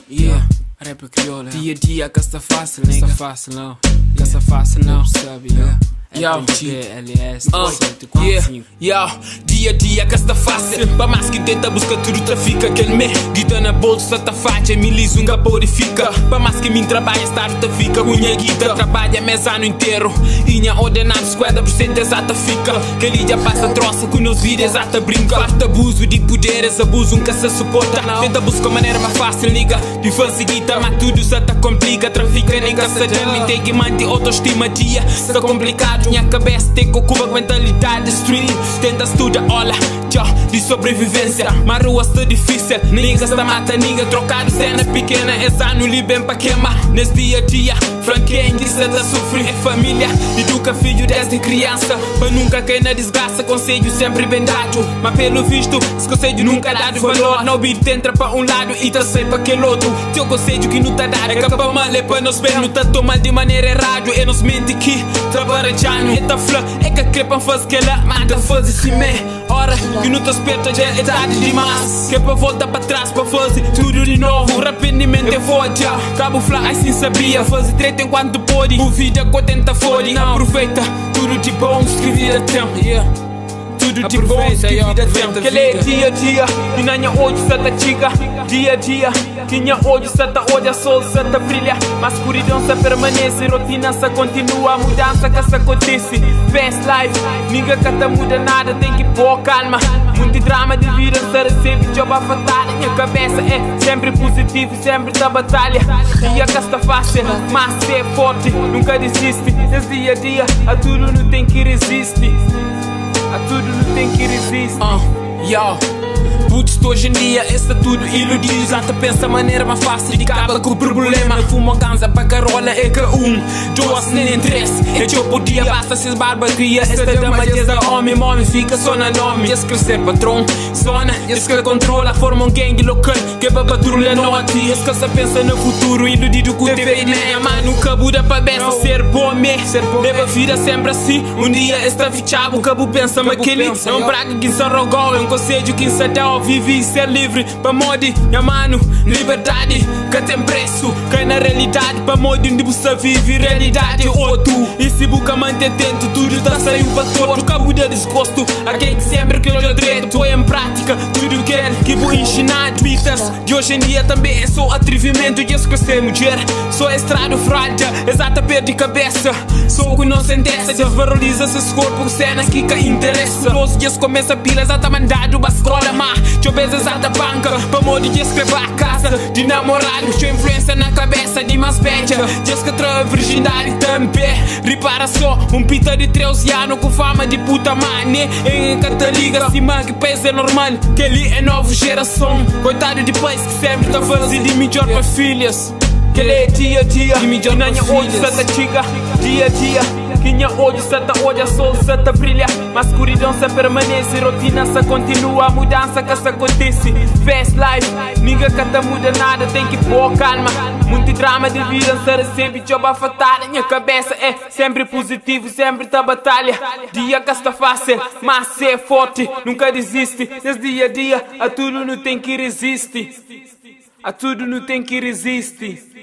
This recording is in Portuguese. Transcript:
Yeah, rap crioula. Dia a dia, que está fácil, nigga. Está fácil, não. Que está fácil, não. Sabe, yeah. LS, dia a dia que está fácil. Para mais que tenta busca tudo trafica. Que me guita na bolsa tá fácil. Me lisunga purifica. Para mais que me trabalha estar tá fica. Unha guita trabalha mês ano inteiro. Inha ordenado 50% exata fica. Que ele já passa troça com nos vídeos exata brinca. Falta abuso de poderes, abuso nunca se suporta. Tenta buscar maneira mais fácil, nigga. De fazer guita, mas tudo se tá complica. Trafica nigga se me tem que manter autoestima dia. Está complicado. Minha cabeça tem que ocupar mentalidade street. Tenta estudar, olha, de sobrevivência. Mas rua está difícil, niggas está mata nigga. Trocado cena pequena, essa não lhe bem para queimar. Nesse dia a dia, franquinho que está a sofrer. É família, educa filho desde criança. Para nunca cair na desgraça, conselho sempre bem dado. Mas pelo visto, esse conselho nunca dado valor. Não vir entra para um lado e tá sai para aquele outro. Teu conselho que não tá dado é capa mal, é para nós ver. Não tá tomando de maneira errada. É nos mente que trabalha já no eta flã. É que crepam faz que ela manda fazer se me. Hora que não te espeta já é tarde demais. Que é para voltar para trás para fazer tudo de novo. Arrependimento é foda. Cabo flá assim sabia. Fazer treta enquanto pode. O vida contenta fora. Aproveita tudo de bom escrever a tempo. Tudo de bom escrever a tempo. Que é dia a dia. E nanha hoje está chica. Dia a dia. Que nha hoje está hoje a sol está brilha. Mas escuridão se permanece. Rotina se continua. A mudança que se acontece. Fast life. Ninguém que te muda nada. Tem que pôr calma. Muito drama de vida. Se recebe job a fatal. Minha cabeça é sempre positivo. Sempre da batalha. Dia que está fácil. Mas ser forte. Nunca desiste. Nesse dia a dia. A tudo não tem que resistir. A tudo não tem que resistir. Putz, hoje em dia está tudo iludido. Já te pensa maneira mais fácil de acabar com o problema. Fumo ganza para carola é que dois nem interessa. É que eu podia basta se barbaria. Esta dama diz a homem, homem fica só na nome. Diz crescer patrão, zona, diz que controla. Forma gangue local que para patrulha norte. Diz que se pensa no futuro, iludido com TV e nem a mano. Nunca muda para beça, ser bom me. Leva vida sempre assim. Dia está fichado, cabo pensa maquele. É praga que se rogou, um conselho que se dá. Vive e ser livre, para modi, minha mano, liberdade, que tem preço, que na realidade, para modi, onde você vive, realidade, outro. E se busca manter dentro, tudo está saindo para todo, nunca muda desgosto, alguém que sempre que olha direito, põe em prática, tudo que vou ensinar, bitas, de hoje em dia também é só atrevimento, e esquecer mulher, só estrado frágil, exata perda de cabeça, só o que não se interessa, desvaloriza seus corpos, cena que interessa, os dias começa a pila, exata mandado, para escola, mas deixa eu ver exata banca. Para modo de escrever a casa de namorado. Deixa influência na cabeça de mais beija. Diz que traz virgindade também. Repara só, pita de 13 anos com fama de puta mané. Em cataliga, acima que pensa é normal. Que ele é nova geração. Coitado de pais que sempre tá fazendo de melhor para filhas. Que ele é dia a dia. E nanha hoje está chica. Dia a dia. Quinha hoje hoje a sol se brilha. Mas escuridão se permanece. Rotina se continua. A mudança que se acontece. Fast life, ninguém que te muda nada. Tem que pôr calma. Muito drama de vida se recebe job a fatal. Minha cabeça é sempre positivo. Sempre da batalha. Dia que está fácil, mas ser forte. Nunca desiste. Nesse dia a dia, a tudo não tem que resistir. A tudo não tem que resistir.